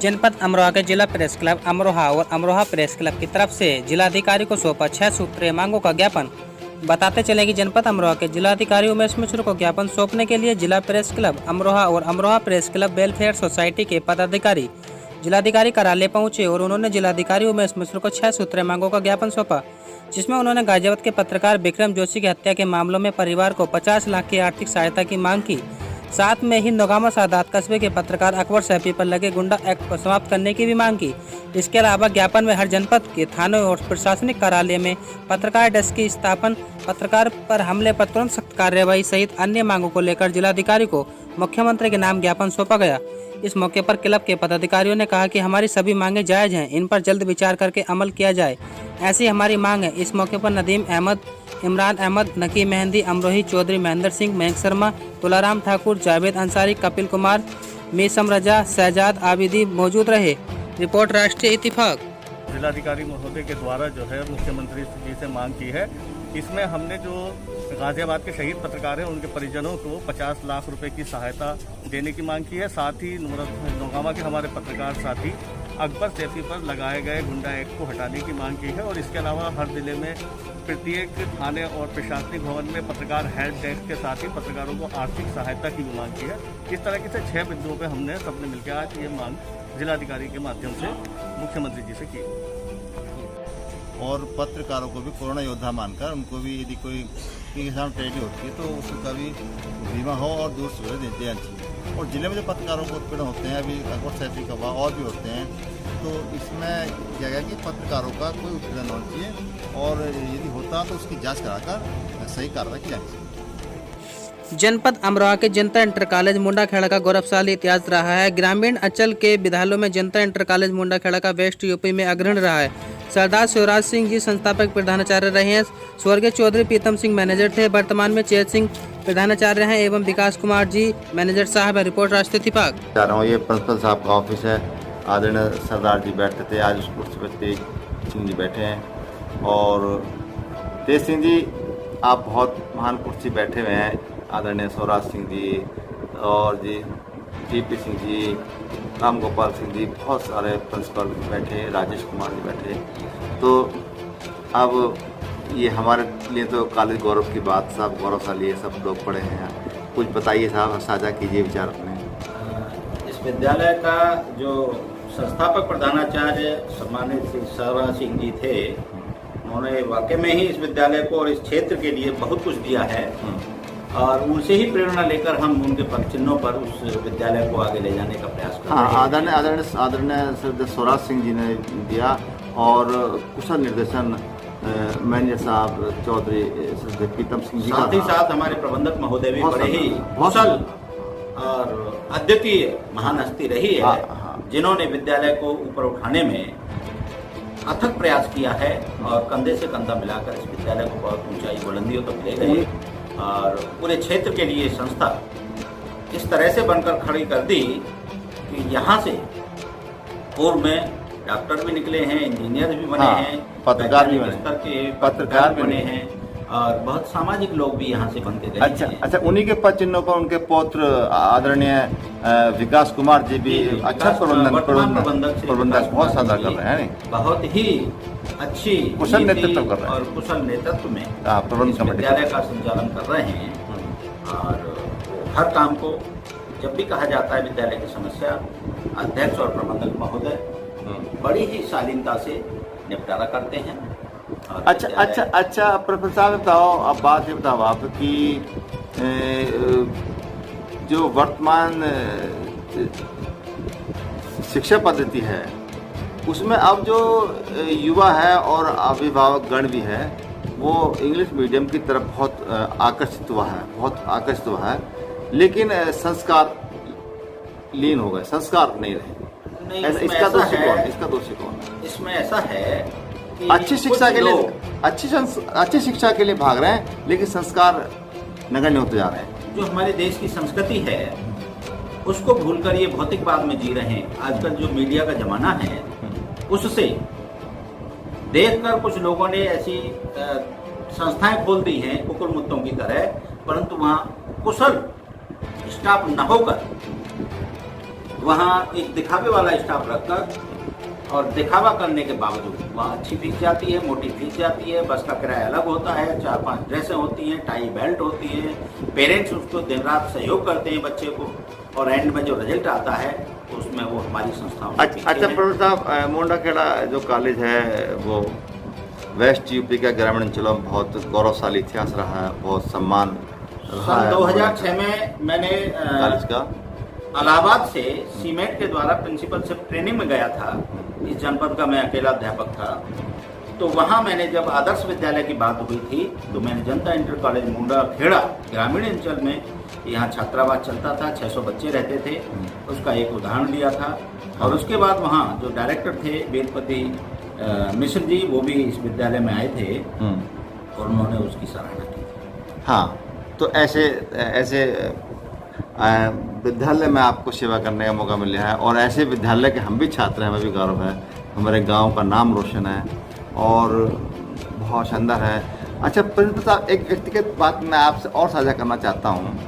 जनपद अमरोहा के जिला प्रेस क्लब अमरोहा और अमरोहा प्रेस क्लब की तरफ से जिलाधिकारी को सौंपा 6 सूत्रीय मांगों का ज्ञापन। बताते चले कि जनपद अमरोहा के जिलाधिकारी उमेश मिश्र को ज्ञापन सौंपने के लिए जिला प्रेस क्लब अमरोहा और Amroha press club welfare society के पदाधिकारी जिलाधिकारी कार्यालय पहुंचे और उन्होंने जिलाधिकारी उमेश मिश्र को 6 सूत्रीय मांगों का ज्ञापन सौंपा, जिसमें उन्होंने गाजियाबाद के पत्रकार विक्रम जोशी की हत्या के मामलों में परिवार को 50 लाख की आर्थिक सहायता की मांग की। साथ में ही नौगामा सादात कस्बे के पत्रकार अकबर सैफी पर लगे गुंडा एक्ट को समाप्त करने की भी मांग की। इसके अलावा ज्ञापन में हर जनपद के थानों और प्रशासनिक कार्यालय में पत्रकार डेस्क की स्थापना, पत्रकार पर हमले पर तुरंत सख्त कार्यवाही सहित अन्य मांगों को लेकर जिलाधिकारी को मुख्यमंत्री के नाम ज्ञापन सौंपा गया। इस मौके पर क्लब के पदाधिकारियों ने कहा कि हमारी सभी मांगे जायज हैं, इन पर जल्द विचार करके अमल किया जाए, ऐसी हमारी मांग है। इस मौके पर नदीम अहमद, इमरान अहमद, नकी मेहंदी, अमरोही चौधरी, महेंद्र सिंह, मयंक शर्मा, तुलाराम ठाकुर, जावेद अंसारी, कपिल कुमार, मीसम रजा, शहजाद आबिदी मौजूद रहे। रिपोर्ट राष्ट्रीय इत्तेफाक। जिलाधिकारी महोदय के द्वारा जो है मुख्यमंत्री जी से मांग की है, इसमें हमने जो गाजियाबाद के शहीद पत्रकार हैं उनके परिजनों को 50 लाख रुपए की सहायता देने की मांग की है। साथ ही नौगामा के हमारे पत्रकार साथी अकबर सैफी पर लगाए गए गुंडा एक्ट को हटाने की मांग की है और इसके अलावा हर जिले में प्रत्येक थाने और प्रशासनिक भवन में पत्रकार हेल्प डेस्क के साथ ही पत्रकारों को आर्थिक सहायता की भी मांग की है। इस तरह से 6 बिंदुओं पर हमने सबने मिलकर आज ये मांग जिलाधिकारी के माध्यम से मुख्यमंत्री जी से की और पत्रकारों को भी कोरोना योद्धा मानकर उनको भी यदि कोई किसान ट्रेडी होती है तो उसका भी बीमा हो और दूर सुविधा देते हैं अच्छी। और जिले में जो पत्रकारों को उत्पीड़न होते हैं अभी अकबर सैफी का और भी होते हैं, तो इसमें क्या गया कि पत्रकारों का कोई उत्पीड़न होना चाहिए और यदि होता तो उसकी जाँच कराकर सही कार्रवाई की जानी चाहिए। जनपद अमरोहा के जनता इंटर कॉलेज मुंडाखेड़ा का गौरवशाली इतिहास रहा है। ग्रामीण अंचल के विद्यालयों में जनता इंटर कॉलेज मुंडाखेड़ा का वेस्ट यूपी में अग्रणी रहा है। सरदार शिवराज सिंह जी संस्थापक प्रधानाचार्य रहे हैं। स्वर्गीय चौधरी प्रीतम सिंह मैनेजर थे। वर्तमान में चेत सिंह प्रधानाचार्य हैं एवं विकास कुमार जी मैनेजर साहब है। रिपोर्ट राष्ट्रीय इत्तेफाक। जा रहा हूँ, ये प्रिंसिपल साहब का ऑफिस है। आदरणीय सरदार जी बैठते थे, आज उस कुर्सी पर तेज सिंह जी बैठे हैं। और तेज सिंह जी आप बहुत महान कुर्सी बैठे हुए हैं। आदरणीय स्वराज सिंह जी और जी टीपी सिंह जी, राम गोपाल सिंह जी, बहुत सारे प्रिंसिपल बैठे, राजेश कुमार जी बैठे। तो अब ये हमारे लिए तो कॉलेज गौरव की बात, साहब गौरवशाली है, सब लोग पढ़े हैं। कुछ बताइए साहब, साझा कीजिए विचार अपने। इस विद्यालय का जो संस्थापक प्रधानाचार्य सम्मानित श्री स्वराज सिंह जी थे, उन्होंने वाकई में ही इस विद्यालय को और इस क्षेत्र के लिए बहुत कुछ दिया है और उनसे ही प्रेरणा लेकर हम उनके पद चिन्हों पर उस विद्यालय को आगे ले जाने का प्रयास कर रहे हैं। आदरणीय स्वराज सिंह जी ने दिया और कुशल निर्देशन मैनेजर साहब चौधरी प्रीतम सिंह जी, साथ ही साथ हमारे प्रबंधक महोदय भी बड़े ही कुशल और अद्वितीय महान हस्ती रही है, जिन्होंने विद्यालय को ऊपर उठाने में अथक प्रयास किया है और कंधे से कंधा मिलाकर इस विद्यालय को बहुत ऊंचाई बुलंदियों तक ले गए और पूरे क्षेत्र के लिए संस्था इस तरह से बनकर खड़ी कर दी कि यहाँ से पूर्व में डॉक्टर भी निकले हैं, इंजीनियर भी बने हैं, पत्रकार भी स्तर के पत्रकार बने हैं और बहुत सामाजिक लोग भी यहाँ से बनते गए। अच्छा, उन्हीं के पद चिन्हों पर उनके पौत्र आदरणीय विकास कुमार जी भी अच्छा प्रबंधक बहुत साधा कर रहे हैं, बहुत ही अच्छी कुशल नेतृत्व कर रहे हैं और कुशल नेतृत्व में प्रबंध विद्यालय का संचालन कर रहे हैं। और हर काम को जब भी कहा जाता है विद्यालय की समस्या, अध्यक्ष और प्रबंधक महोदय बड़ी ही शालीनता से निपटारा करते हैं। अच्छा प्रोफेसर साहब बताओ, अब बात ये बताओ आप कि जो वर्तमान शिक्षा पद्धति है उसमें अब जो युवा है और अभिभावक गण भी है वो इंग्लिश मीडियम की तरफ बहुत आकर्षित हुआ है, लेकिन संस्कार लीन हो गए, संस्कार नहीं रहे। इसका दोषी कौन है? इसमें ऐसा है कि अच्छी शिक्षा के लिए अच्छी शिक्षा के लिए भाग रहे हैं, लेकिन संस्कार नगण्य होते जा रहे हैं। जो हमारे देश की संस्कृति है उसको भूलकर ये भौतिकवाद में जी रहे हैं। आजकल जो मीडिया का जमाना है उससे देखकर कुछ लोगों ने ऐसी संस्थाएं खोल दी हैं कुकुर मुत्तों की तरह, परंतु वहाँ कुशल स्टाफ न होकर वहाँ एक दिखावे वाला स्टाफ रखकर और दिखावा करने के बावजूद वहाँ अच्छी फीस जाती है, मोटी फीस जाती है, बस का किराया अलग होता है, 4-5 ड्रेसें होती हैं, टाई बेल्ट होती है, पेरेंट्स उसको दिन रात सहयोग करते हैं बच्चे को, और एंड में जो रिजल्ट आता है उसमें वो हमारी संस्थाओं में अच्छा प्रोफेसर साहब, मोंडाखेड़ा जो कॉलेज है वो वेस्ट यूपी के ग्रामीण अंचलों में बहुत गौरवशाली इतिहास रहा है, बहुत सम्मान रहा सन है 2006 में मैंने कॉलेज का। इलाहाबाद से सीमेट के द्वारा प्रिंसिपल से ट्रेनिंग में गया था। इस जनपद का मैं अकेला अध्यापक था। तो वहाँ मैंने जब आदर्श विद्यालय की बात हुई थी तो मैंने जनता इंटर कॉलेज मुंडाखेड़ा ग्रामीण अंचल में यहाँ छात्रावास चलता था, 600 बच्चे रहते थे, उसका एक उदाहरण दिया था। और उसके बाद वहाँ जो डायरेक्टर थे वेदपति मिश्र जी, वो भी इस विद्यालय में आए थे और उन्होंने उसकी सराहना की। हाँ, तो ऐसे विद्यालय में आपको सेवा करने का मौका मिला है, और ऐसे विद्यालय के हम भी छात्र हैं, हमें भी गर्व है, हमारे गांव का नाम रोशन है और बहुत शानदार है। अच्छा प्रिंसिपल साहब, एक व्यक्तिगत बात मैं आपसे और साझा करना चाहता हूँ।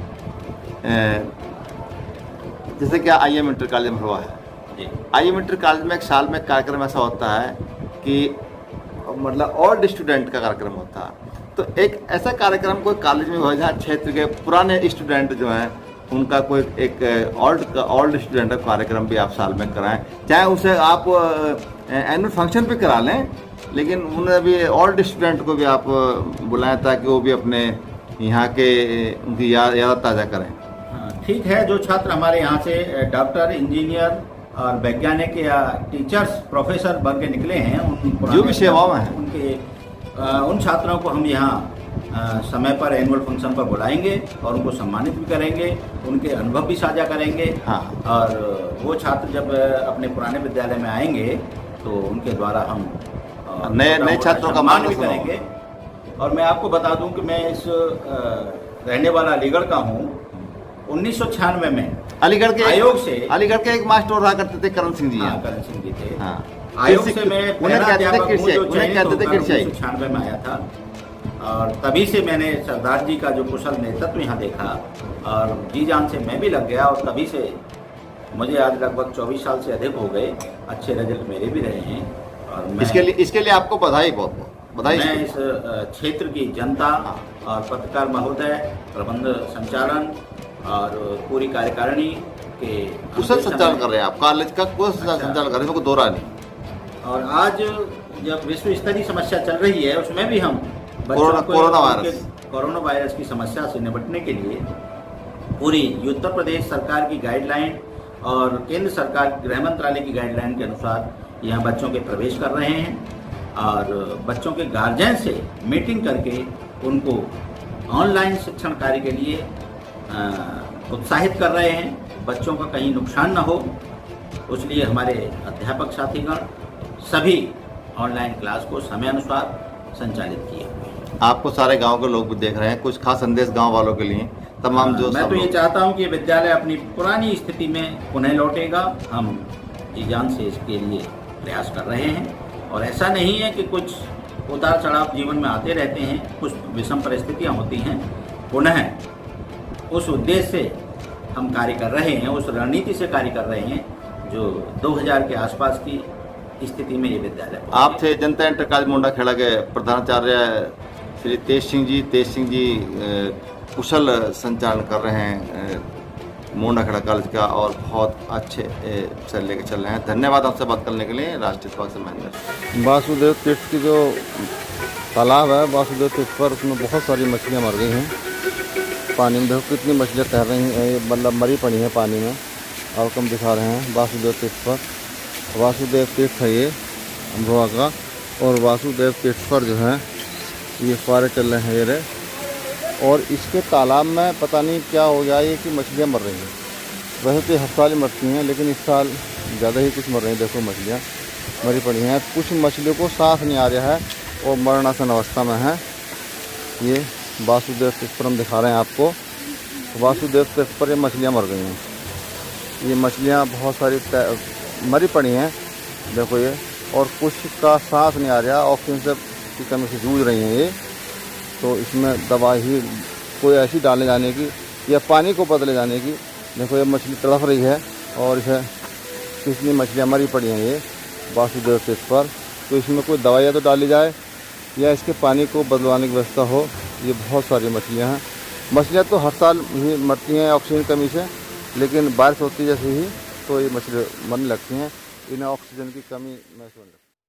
जैसे कि IM इंटर कॉलेज में हुआ है, IM इंटर कॉलेज में एक साल में कार्यक्रम ऐसा होता है कि मतलब ऑल स्टूडेंट का कार्यक्रम होता है। तो एक ऐसा कार्यक्रम कोई कॉलेज में हो जहाँ क्षेत्र के पुराने स्टूडेंट जो हैं उनका कोई एक ओल्ड स्टूडेंट का कार्यक्रम भी आप साल में कराएं, चाहे उसे आप एनुअल फंक्शन भी करा लें, लेकिन उन्हें भी ओल्ड स्टूडेंट को भी आप बुलाएं ताकि वो भी अपने यहाँ के उनकी याद ताज़ा करें। ठीक है, जो छात्र हमारे यहाँ से डॉक्टर, इंजीनियर और वैज्ञानिक या टीचर्स, प्रोफेसर बन के निकले हैं, जो भी सेवाओं में हैं, उन छात्रों को हम यहाँ समय पर एनुअल फंक्शन पर बुलाएंगे और उनको सम्मानित भी करेंगे, उनके अनुभव भी साझा करेंगे। हाँ। और वो छात्र जब अपने पुराने विद्यालय में आएंगे तो उनके द्वारा हम नए छात्रों का मान भी करेंगे। और मैं आपको बता दूं कि मैं इस रहने वाला अलीगढ़ का हूँ। 1996 में अलीगढ़ के आयोग से, अलीगढ़ के एक मास्टर रहा करते थे करण सिंह जी। हाँ, करण सिंह जी थे। हाँ। आयोग से मैं पहला अध्यापक हूँ जो चयनित होकर 1996 में आया था, और तभी से मैंने सरदार जी का जो कुशल नेतृत्व यहाँ देखा और जी जान से मैं भी लग गया, और तभी से मुझे आज लगभग 24 साल से अधिक हो गए, अच्छे रिजल्ट मेरे भी रहे हैं। और मैं इसके लिए आपको बधाई, बहुत बधाई। मैं इस क्षेत्र की जनता और पत्रकार महोदय, प्रबंध संचालन और पूरी कार्यकारिणी के कुशल संचालन कर रहे हैं आप, कॉलेज का कुशल संचालन कर रहे हैं, दो रानी। और आज जब विश्व स्तरीय समस्या चल रही है उसमें भी हम कोरोना वायरस की समस्या से निपटने के लिए पूरी उत्तर प्रदेश सरकार की गाइडलाइन और केंद्र सरकार गृह मंत्रालय की गाइडलाइन के अनुसार यहाँ बच्चों के प्रवेश कर रहे हैं, और बच्चों के गार्जियन से मीटिंग करके उनको ऑनलाइन शिक्षण कार्य के लिए उत्साहित कर रहे हैं। बच्चों का कहीं नुकसान न हो, इसलिए हमारे अध्यापक साथीगण सभी ऑनलाइन क्लास को समय अनुसार संचालित किए। आपको सारे गांव के लोग भी देख रहे हैं, कुछ खास संदेश गांव वालों के लिए तमाम जो मैं तो ये चाहता हूं कि ये विद्यालय अपनी पुरानी स्थिति में पुनः लौटेगा। हम जी जान से इसके लिए प्रयास कर रहे हैं, और ऐसा नहीं है कि कुछ उतार चढ़ाव जीवन में आते रहते हैं, कुछ विषम परिस्थितियां होती हैं। पुनः उस उद्देश्य से हम कार्य कर रहे हैं, उस रणनीति से कार्य कर रहे हैं जो 2000 के आसपास की स्थिति में ये विद्यालय। आप थे जनता इंटर कॉलेज मुंडाखेड़ा के प्रधानाचार्य श्री तेज सिंह जी कुशल संचालन कर रहे हैं मुंडाखेड़ा कॉलेज का, और बहुत अच्छे से लेकर चल रहे हैं। धन्यवाद आपसे बात करने के लिए। राष्ट्रीय सभा से महेंद्र। वासुदेव तीर्थ की जो तालाब है वासुदेव तीर्थ पर, उसमें बहुत सारी मछलियाँ मर गई हैं पानी में। देखो कितनी मछलियाँ तैर रही हैं, मतलब मरी पड़ी हैं पानी में। और हम दिखा रहे हैं वासुदेव तीर्थ पर, वासुदेव तीर्थ है ये अमरोहा का, और वासुदेव तीर्थ पर जो है ये फुहारे चल रहे हैं ये रहे, और इसके तालाब में पता नहीं क्या हो गया ये कि मछलियाँ मर रही हैं। वैसे तो हर साल ही मरती हैं, लेकिन इस साल ज़्यादा ही कुछ मर रही हैं। देखो मछलियाँ मरी पड़ी हैं, कुछ मछलियों को सांस नहीं आ रहा है और मरणासन अवस्था में है। ये वासुदेव तीर्थ पर हम दिखा रहे हैं आपको, वासुदेव तीर्थ पर ये मछलियाँ मर गई हैं। ये मछलियाँ बहुत सारी मरी पड़ी हैं, देखो ये, और कुछ का सांस नहीं आ रहा, ऑक्सीजन से की कमी से जूझ रही हैं ये। तो इसमें दवा ही कोई ऐसी डाले जाने की या पानी को बदले जाने की। देखो ये मछली तड़प रही है और इसे कितनी मछलियाँ मरी पड़ी हैं ये वासुदेव तीर्थ पर। तो इसमें कोई दवाइयाँ तो डाली जाए या इसके पानी को बदलवाने की व्यवस्था हो। ये बहुत सारी मछलियाँ हैं। मछलियाँ तो हर साल ही मरती हैं ऑक्सीजन कमी से, लेकिन बारिश होती जैसे ही तो ये मछली मरने लगती हैं। इन्हें ऑक्सीजन की कमी महसूस होने लगती है।